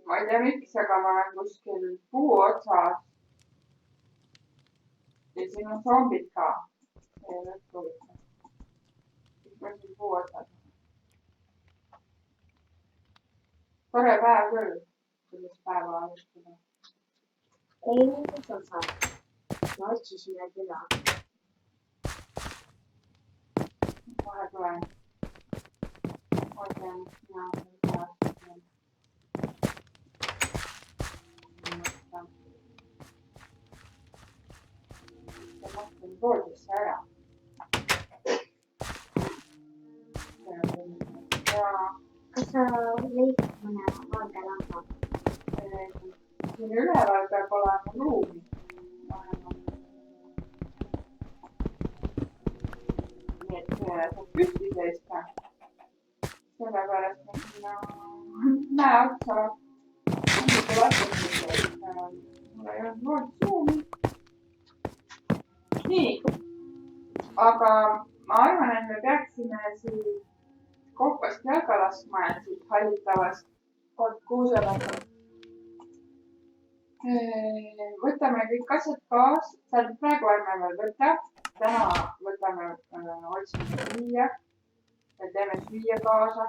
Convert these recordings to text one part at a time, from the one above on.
ma ei tea, miks, aga ma olen kuskil puu otsas. Ja siin on zombid ka. See ei ole huvitav. Miks ma siin puu otsas? Tore päev küll. Sellist päeva alustada. Ei, mis osa? Ma otsisin need üle. Kohe tulen. Ootlen, mina olen pärast. Ja mõtlen voodisse ära. Ja kas sa leidsid mõne valge lamba? siin üleval peab olema ruumi. Nii et saab püsti seista. Sellepärast ma sinna näe otsa. Mul ei olnud voodis ruumi. Nii, aga ma arvan, et me peaksime siit kohvast jalga laskma ja siit hallitavast kuusematust. Võtame kõik asjad kaasa, tähendab praegu ärme veel võta, täna võtame otsime süüa ja teeme süüa kaasa.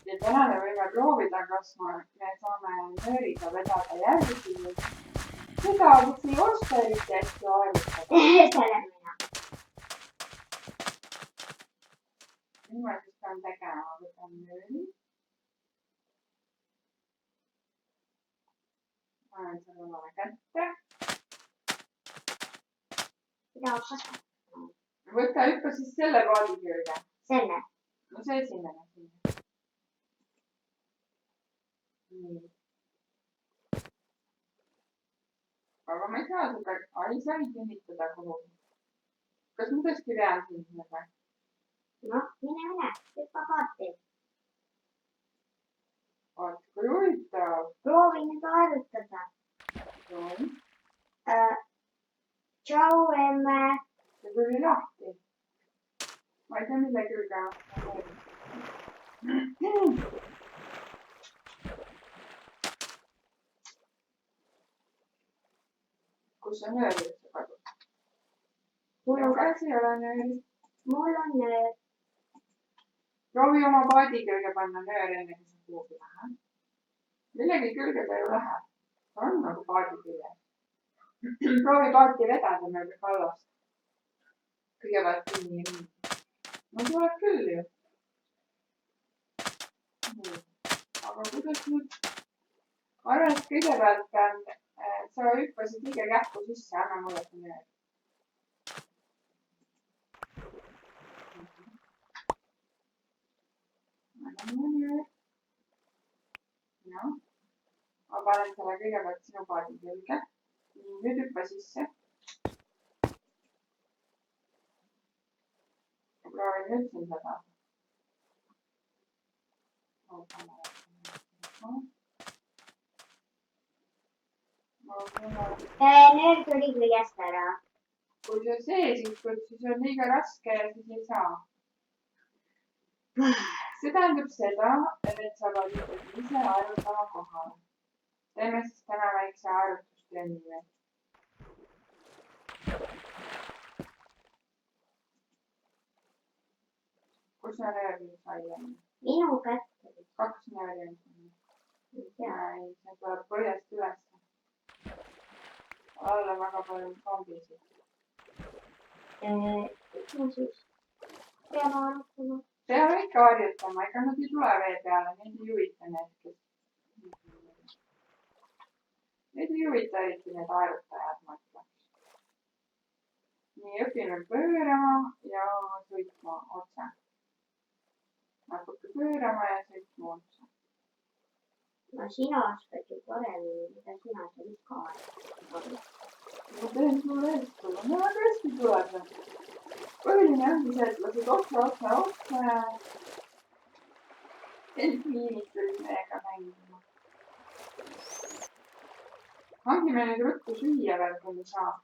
Ja täna me võime proovida, kas me saame nööriga vedada järgi süüa. Seda võiks ei oska eriti hästi aerutada. Selle mina. Nüüd ma siis pean tegema, võtan nööri. Panen selle omale kätte. Mida osas? Võta hüppa siis selle paadi külge. Selle? No see esimene siin. Nii. Aga ma ei saa seda, ei saa kinnitada kuhugi. Kas ma tõesti vean sind või? Noh, mine, hüppa paati. Vaat, kui huvitav. Proovi nüüd harjutada. Proovin. Tšau, emme. See tuli lahti. Ma ei tea, mille külge. Kus on nöör üldse kadus? Mul käes ei ole nööri. Mul on nöör. Proovi oma paadi külge panna nöör enne, kui sa kuhugi lähed. Millegi külge ta ju läheb. Ta on nagu paadi külge. Proovi paati vedada mööda kallast. Kõigepealt nii. No tuleb küll ju. Aga kuidas nüüd? Arvan, et kõigepealt pean, sa hüppasid liiga kähku sisse, anna mulle see nöör. Anna mulle nöör. Noh. Ma panen selle kõigepealt sinu paadi külge. Nüüd hüppa sisse. Proovin nüüd siin seda. Nöör tuli küljest ära. Kui sa sees istud, siis on liiga raske ja siis ei saa. See tähendab seda, et sa pead ise harjutama kohale. Teeme siis täna väikse harjutustrenni. Kus sa nöör nüüd sai? Minu kätte. 2 nööri on siin. Ei, see tuleb põhjast üles. All on väga palju zombisid. Mis ma siis pean harjutama? Peame ikka harjutama, ega nad ei tule vee peale, neid ei huvita need, kes... Neid ei huvita eriti need harjutajad, ma ütleks. Nii, õpime pöörama ja sõitma otse. Natuke pöörama ja sõitma otse. No sina oskad ju paremini, mida sina seal ikka harjutad. Ma teen sulle eeskuju, no tõesti tuleb. Põhiline ongi see, et lased otse ja delfiinid tulid meiega mängima. Hangime nüüd ruttu süüa veel, kui me saab.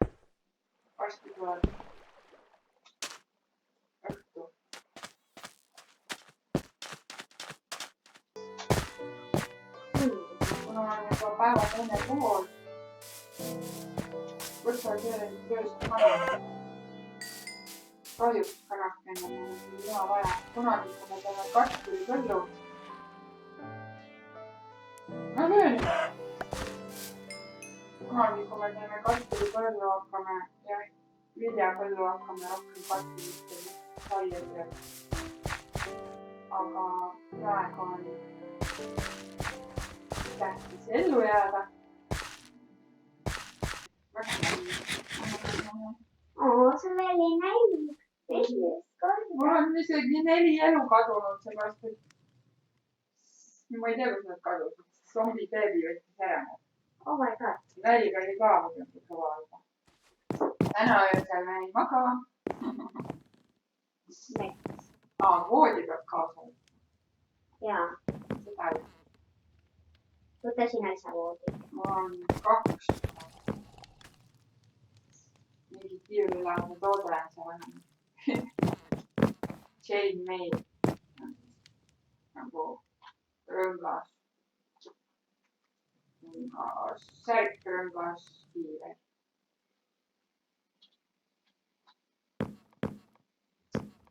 Varsti tuleb õhtu. kuna on juba päeva teine pool. Kus sa tööst kana? Kahjuks kanakene on hea vaja. Kunagi, kui me teeme kartulipõllu. No küll. Kunagi, kui me teeme kartulipõllu, hakkame ja viljapõllu hakkame rohkem kartulitele saia peale. Aga praegu on tähtis ellu jääda. Sul oli näinud esimest korda. Mul on isegi 4 elu kadunud, seepärast et ma ei tea, kus nad kadusid. Zombi beebi võttis ära. Oh my god. Nälg oli ka muidugi kõva juba. Täna öösel me ei maga. Voodi peab kaasa. Jaa. Seda ei. Võta sina isa voodi. Mul on 2. Mingi kiirelaadne toode on see vähem. Chain mail. Nagu rõngas. Särk rõngas kiire.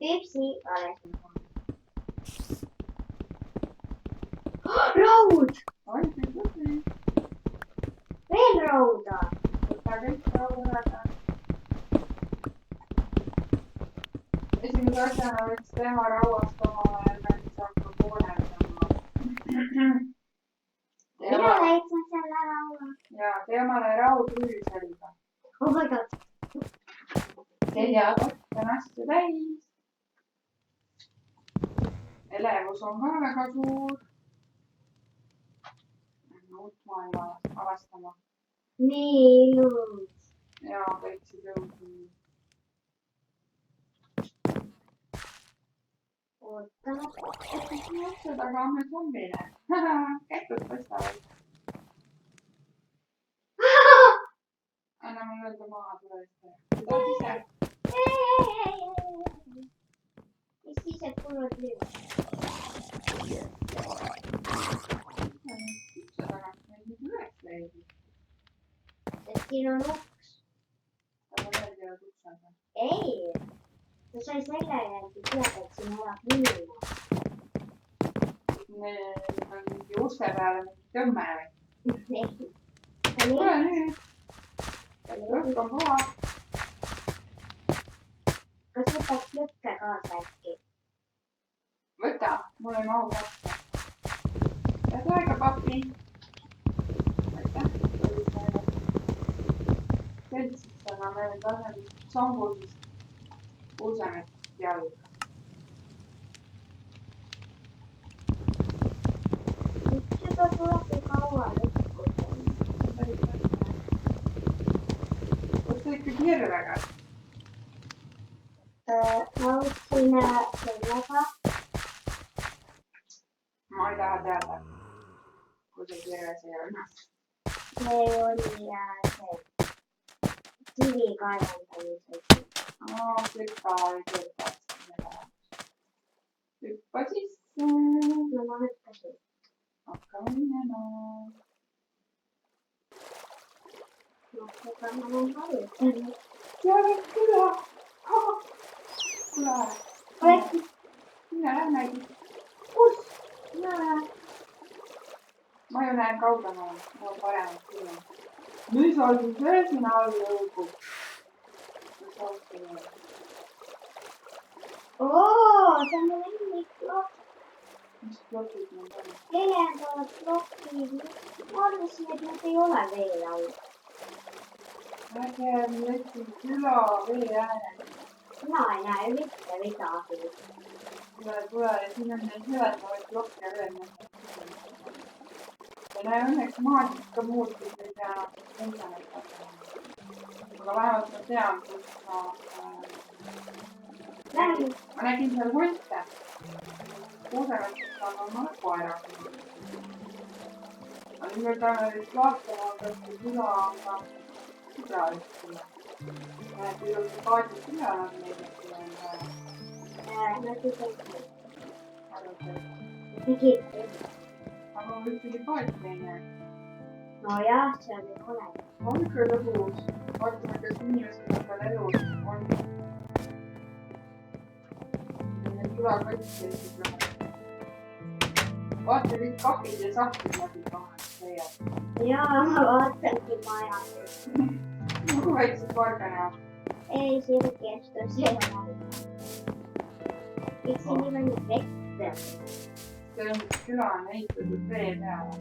Pepsi alles. Raud! Oi, tõsi. Veel rauda. Võta kõik raudada. Esimese asjana võiks teha rauast omale ja näiteks hakka poolendama. Mina leidsin selle rauda. Ja tee omale raudrüü selga. Oh my god. Seljakott on hästi täis. Elevus on ka väga suur. Uut maailma avastama. Nii ilus. Ja võiksid jõuda. Ootame. Seda ka me zombile. Kätud tõstavad. Anna mul öelda maha tulevist. Seda ise. Mis siis, et kulud lüüb? Seda neid nüüd üles leidnud. Sest siin on uks. Ta meeldivad uksega. Ei. Ta sai selle järgi teada, et siin elab inimene. Need on mingi uste peale mingi tõmme või? Tule nüüd. Õhk on puha. Kas võtaks lõkke kaasa äkki? Võta, mul ei mahu kätte. Jäta aega, papi. Aitäh. Seltsis, aga me laseme zombusist uusemet jalga. Seda tuleb ju kaua lõpuda. Kus sa ikka kirvega? Ma võtsin sellega. Ma ei taha teada, kui see kirves ei olnud. See oli see kivi kaevandamise. Klõppa või klõppa. Hüppa sisse. No ma hüppasin. Hakkame minema. Seda ma olen harjutanud. Seal on küla. Kuule. Mine lähmegi. Kus? Mine lähe. Ma ju näen kaugemale. Mul on paremat küla. Mis asi see sinna all jõugub? Mis auto on? Oo, see on lemmikplokk. Mis plokid need on? Helendavad plokid. Ma arvasin, et need ei ole veel all. Äge, mõtlesin küla vee äänel. Mina ei näe mitte midagi. Tule, siin on neid helendavaid plokke veel. Ja näe õnneks maasika muutus ei pea internet hakkama. Aga vähemalt ma tean, kus ma nägin seal hunte. Kuuseratust saan oma koera. Aga nüüd me peame vist vaatama, kas see küla on ka küla üldse. Näed, ilusti paadid küla on meil üldse. Nad ei teinud. Arvates. Tegid. Aga ma ühtegi paati ei näe. nojah, seal ei ole. on küll õhus. vaatame, kas inimestel on veel elus. on. Need külakaitseid läheb. vaata kõik kahvid ja sahtlid läbi kaheks leiad. jaa, ma vaatangi maja. nagu väiksed varganevad. ei, sirgestus ei ole. miks siin nii palju vett peab? see on küla on ehitatud vee peale.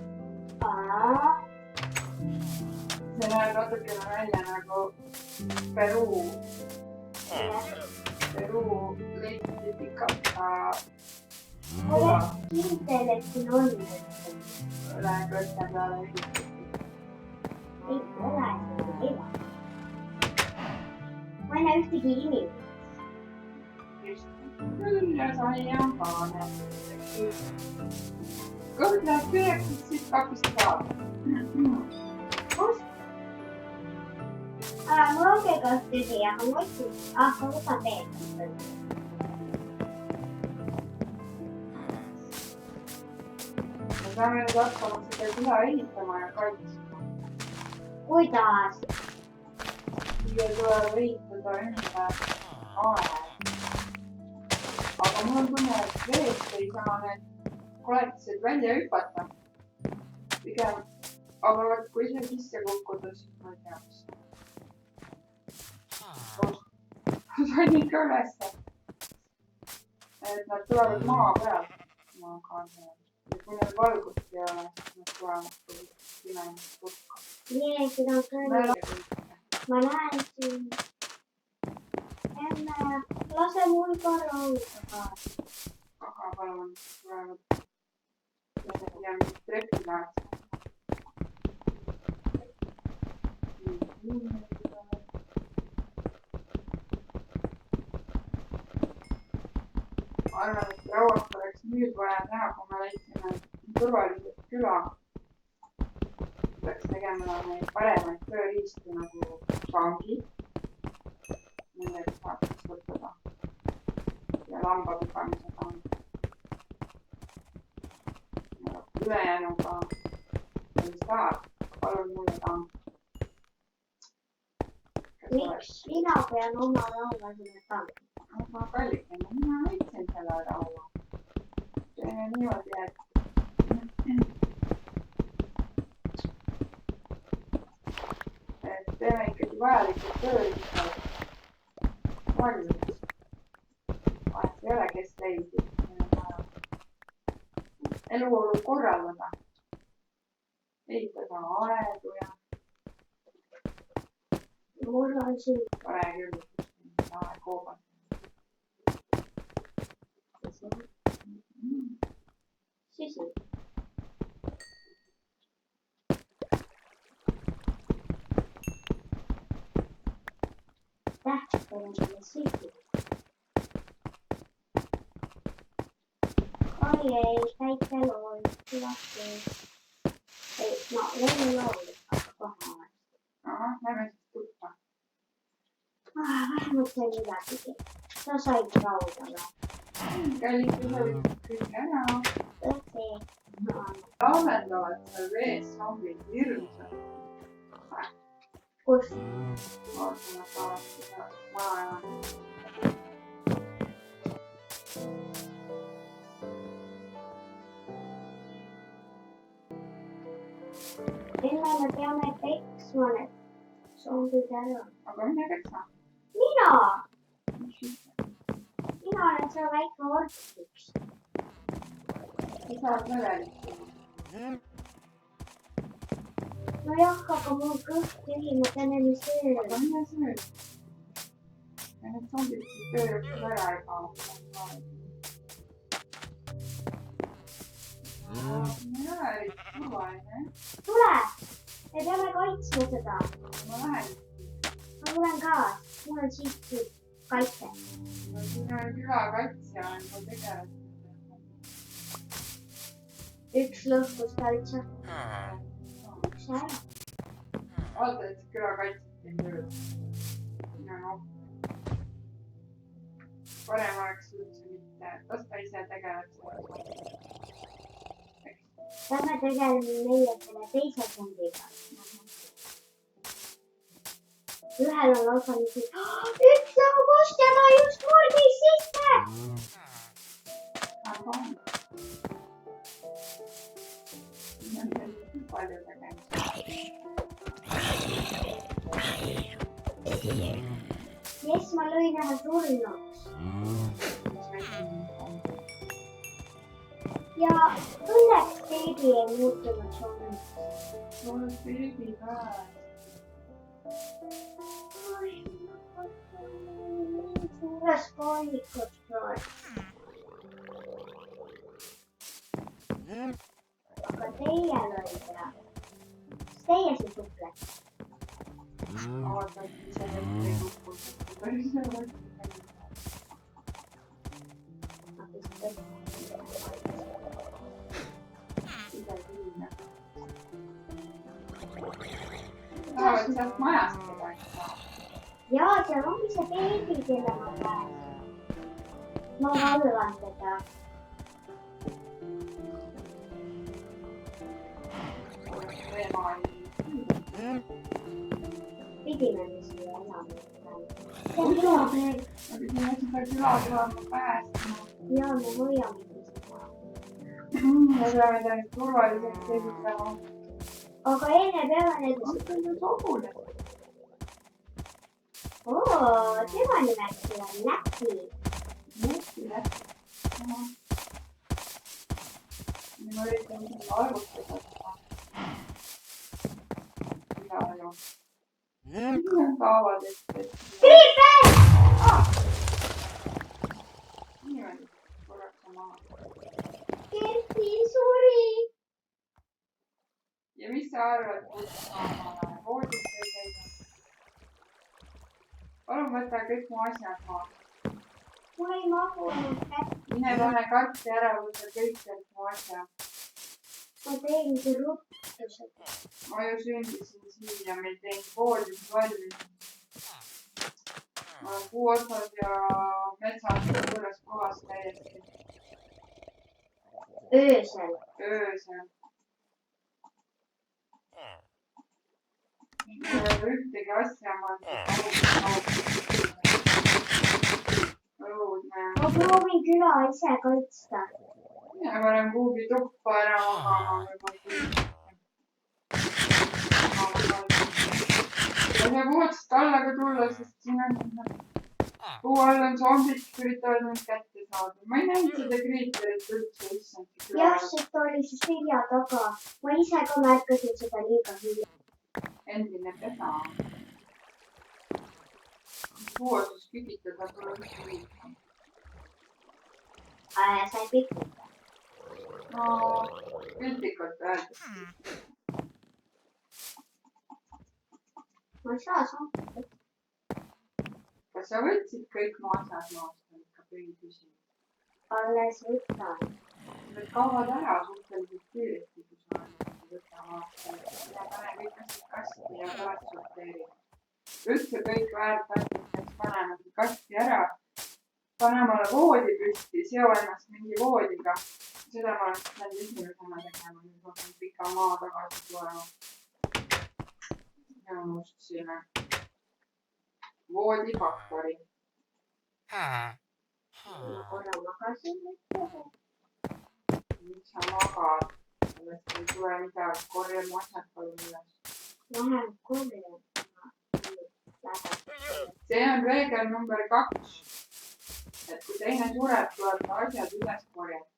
see näeb natukene välja nagu Peruu leiti pikata olen kindel, et siin on. üle kõrge peale ehitatud. ei ole siin ela. ma ei näe ühtegi inimest. küll ja sai ja kaane. kõht läheb tühjaks, siis siit kapist saab. kus? mul ongi kõht tühi, aga ma otsin. ma võtan veel. me peame nüüd hakkama seda küla ehitama ja kaitsma. kuidas? siia tuleb ehitada enda aed. aga mul on tunne, et veest ei saa need koletised välja hüpata. pigem, aga vot kui see sisse kukkuda, siis ma ei tea, mis. sain ikka ülesse. et nad tulevad maa pealt. ja kui neil valgust ei ole, siis nad tulevad pimedas kurka. nii, siin on küll. ma näen siin. emme, lase mul ka rahuda. aga palun, tulevad. ja mis trepi läheb. ma arvan, et rauast oleks nüüd vaja teha, kui me leidsime turvaliselt küla. peaks tegema neid paremaid tööriistu nagu sangid. Nendega saab kasutada. ja lambapidamise tang. ülejäänuga ei saa. palun mulle tang. miks mina pean oma laua sinna panema? aga kallikene, mina leidsin selle laua. teeme niimoodi, et teeme ikkagi vajalikud tööriistad valmis. vahet ei ole, kes leidis. eluolu korraldada. ehitada aedu ja. mul on siin. tore küll, aekoobad. sisi. tähtpäevane sisi. oi ei, päike lool, lahti. ei, no leinu lool, aga kohe oleks. lähme siis tuppa. vähemalt sai midagigi. sa said rauda või? kallikud olid kõik ära. tõsi. laulendavad seal vees zombid hirmsad. kus? vaatame saavad seda maja. enne me peame peksma need zombid ära. aga mine peksa. mina olen see väike orkiks. sa saad merelik. nojah, aga mul on kõht tühi, ma pean enne sööma. aga mine söö. ja need zombid siis töö jooksul ära ei kao. ei ole eriti turvaline. tule, me peame kaitsma seda. ma lähen. ma tulen ka, mul on siit kaitse. no siin on külakaitsja on mul tegelased. üks lõhkus täitsa. üks ära. vaata, et see külakaitsjat ei tööta. noh. parem oleks üldse mitte, las ta ise tegeleb sellega. Lähme tegeleme meie selle teise zombiga. Ühel on lausa nii, üks nagu kostjana just murdis sisse. Aga on. Siin on tegelikult palju tegemist. Jess, ma lõin ühe surnuks. Ja õnneks beebi ei muutunud surnuks. Sul beebi ka. Suures paanikus praegu. Aga teie lõite. Kas teie siis suplete? Oota, ise ette ei kukkunud. Päris hea võtta. Ise kiine. Saavad sealt majast kedagi saada. Jaa, seal ongi see beebi, kelle ma pääsen. Ma valvan teda. Pidime me siia elama. See on hea meel. Ma pidin seda küla tulema päästma. Jaa, me hoiamegi seda. Me peame ta nüüd turvaliselt esitama. Aga enne peame need... On ta ju sogune? Tema nimeks on Läti. Lätile. Ma üritan seda arvutada. Mida ju? Siin on kaavad ette. Kriiper! Niimoodi korraks on maha. Kerti suri. Ja mis sa arvad, kus ma voodis ei käinud? Palun võta kõik mu asjad maha. Ma ei mahunud kätte. Mine pane katti ära, võta kõik sealt mu asjad. Ma teengi ruttu seda. Ma ju sündisin siin ja meil teinud voodis valmis. Ma olen puuotsas ja metsas võõras kohas täiesti. Öösel. Öösel. Mul ei ole ühtegi asja, ma olen õudne. Ma proovin küla ise kaitsta. Ja ma olen kuhugi tuppa ära magama. Ja saab uuesti tallaga tulla, sest siin on puu all on zombid, kes üritavad mind kätte saada. Ma ei näinud seda kriiterit üldse, issand. Jah, sest ta oli siis selja taga. Ma ise ka märkasin seda liiga hilja. Endine pesa. Puuosus kükitada pole üldse liiga. Sa ei pikkuda. No, piltlikult öeldes. Ma ei saa saada. Kas sa võtsid kõik mu asjad maast? Ikka põhiküsimus. Alles võtan. Need kaovad ära suhteliselt kiiresti, kui sa võtta maast. Ja pane kõik asjad kasti ja pärast sorteeri. Üldse kõik väärtastid peaks panema kasti ära. Pane mulle voodi püsti, seo ennast mingi voodiga. Seda ma olen pidanud esimesena tegema, nüüd ma pean pika maa tagasi tulema. Ja unustasime. Voodifaktori. Ma korra magasin nüüd. Miks sa magad? Sellest ei tule midagi. Korja mu asjad palun üles. Lähen korjan. See on reegel number 2. Et kui teine sureb, tuleb ta asjad üles korjata.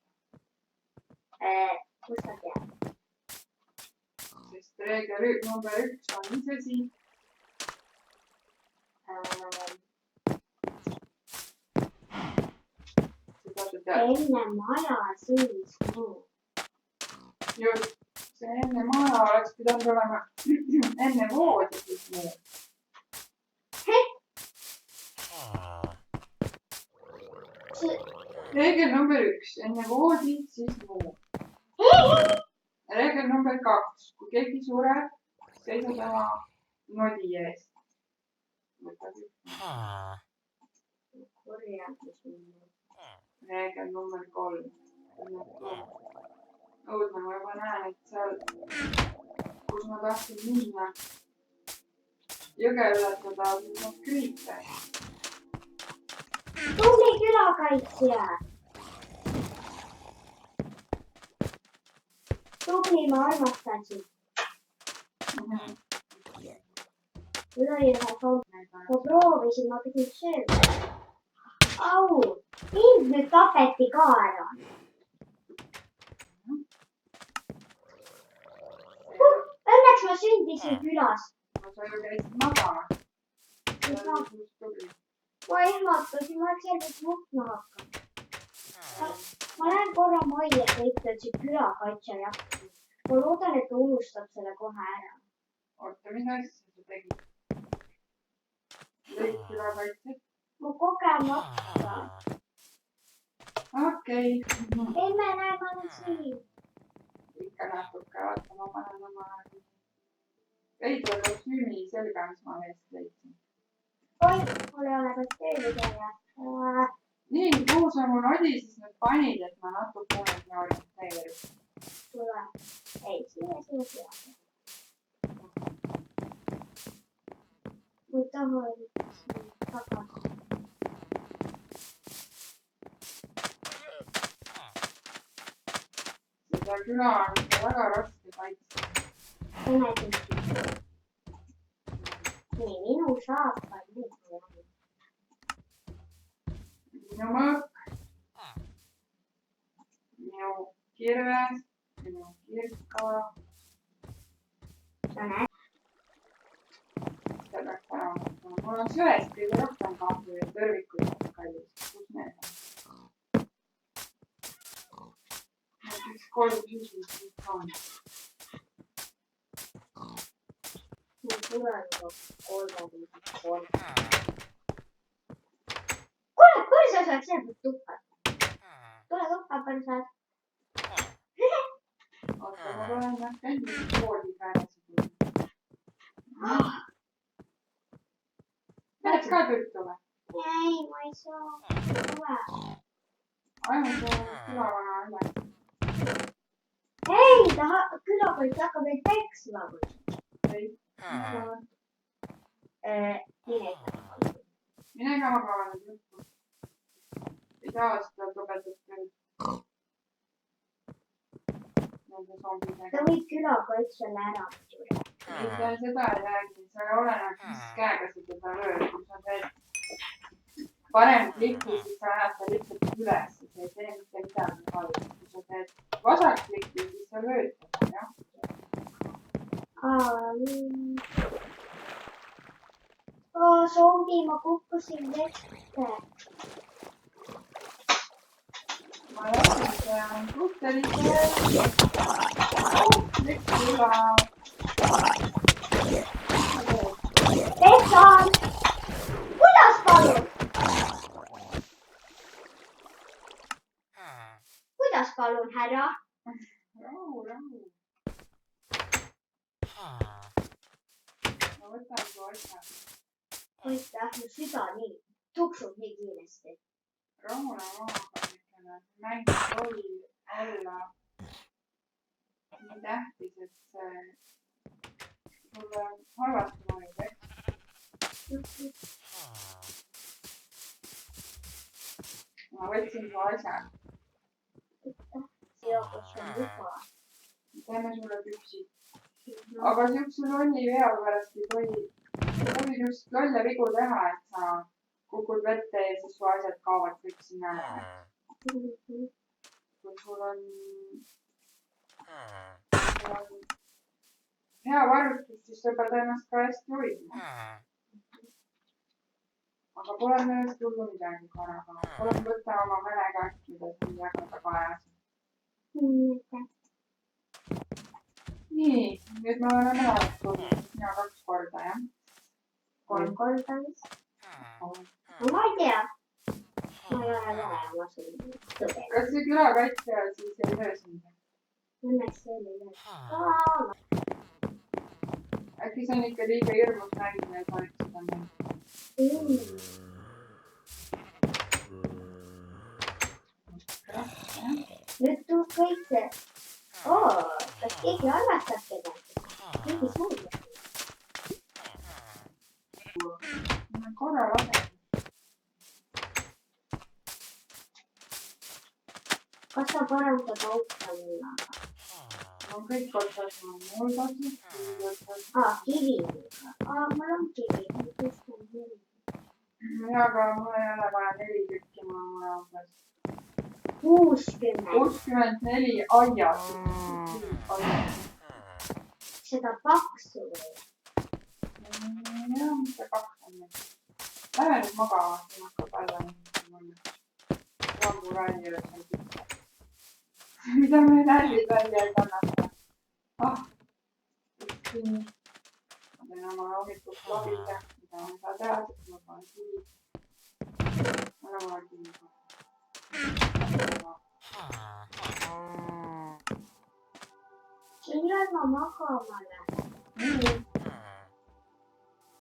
Kus sa tead? Sest reegel number 1 on ise siin. Seda sa tead. Enne maja siis muu. Just. See enne maja oleks pidanud olema enne voodi siis muu. Reegel number 1. Enne voodi, siis muu. Reegel number 2. Kui keegi sureb, seisa tema nodi eest. Võta kõik. Korjandus. Reegel number 3. õudne, ma juba näen, et seal, kus ma tahtsin minna, jõge ületada, siis nad krüüte. tubli külakaitsja. tubli, ma armastan sind. Mul oli ühe soovne. Ma proovisin, ma pidin sööma. Au, mind nüüd tapeti ka ära. Õnneks ma sündisin külas. No sa ju käisid magama. Ma ehmatasin, ma oleks järgmist nutma hakanud. Ma lähen korra majja, et võita see külakaitsja jakki. Ma loodan, et ta unustab selle kohe ära. Oota, mis asja sa tegid? Lõid külakaitset? Ma kogemata. Okei. Emme, näe, ma olen siin. Ikka natuke, vaata, ma panen oma veidra kostüümi selga, mis ma meest leidsin. Oi, mul ei ole kostüümi selja. Nii, kuhu sa mu nodi siis nüüd panid, et ma natukene orienteerin? Tule. Ei, siia. Ma ei taha siin tagasi. Seda küla on väga raske kaitsta. Nii, minu saapa nüüd. Minu mõõk, minu kirves, minu kirkkala. Sa näed? Seda peaks ära mõtlema. Mul on söest kõige rohkem kahju ja tõrvikuid kallis. Kus need on? Näiteks 3 süsist on. Mul tuleb 3. Kuule, põrsas oleks jäänud tuppa. Tule tuppa, põrsas. Oota, ma tulen näed endist koodi kääresi. Tahad ka tüttu või? Ei, ma ei saa. Tule. Ainult külavana üle. Ei, külakaits hakkab meid peksma. Ei. Mine ka magama nüüd juttu. Ei taha seda tobedat tööd. Nende zombidega. Ta võib külakaitsjale ära muidu. Ei, ta seda ei räägi. Sa ei ole nagu mis käega sa teda lööd. Kui sa teed parem kliki, siis sa ajad ta lihtsalt üles. See ei tee mitte midagi halba. Kui sa teed vasak kliki, siis sa lööd teda, jah? Zombi, ma kukkusin vette. Ma lasin, see on suhteliselt ohtlik küla. Petsan! Kuidas palun? Kuidas palun, härra? Rahu. Ma võtan su asja. Aitäh, mu süda nii tuksub nii kiiresti. Rahune maha panikene. Mäng oli olla nii tähtis, et see sulle halvasti mõjub, eks? Ma võtsin su asja. Seokus on juba. Teeme sulle püksid. Aga siukse lolli vea pärast ei tohi just lolle vigu teha, et sa kukud vette ja siis su asjad kaovad kõik sinna ära. Kui sul on hea varustus, siis sa pead ennast ka hästi hoidma. Aga pole sellest hullu midagi korraga. Palun võta oma verega äkki, mida sul jagada kajas. Nii, nüüd me oleme ära tulnud. Sina 2 korda, jah? 3 korda vist. Ma ei tea. Ma ei ole vähe, ma sul tõde. Kas see külakaitsja siis ei löö sind? Õnneks see oli lööd. Äkki see on ikka liiga hirmus nägin ja ei tohiks seda näha. Nüüd tuu kõik see kas keegi armastab kedagi? Keegi suudab. korra lasen. Kas sa parandad auto mulle? On kõik otsas, on mul otsas, Kiviga. Mul on kivi. aga mul ei ole vaja 4 tükki, mul on vaja umbes 60. 64 aias. Seda paksu või? jah, mis see 2 on nüüd? Lähme nüüd magama, siin hakkab alla lambu välja seal pihta. mida me nällid välja ei kannata. Siin ma teen oma hommikust lobida, mida ma ei saa teha, sest ma panen kivi. Ära mul kivi. Millal ma magama lähen?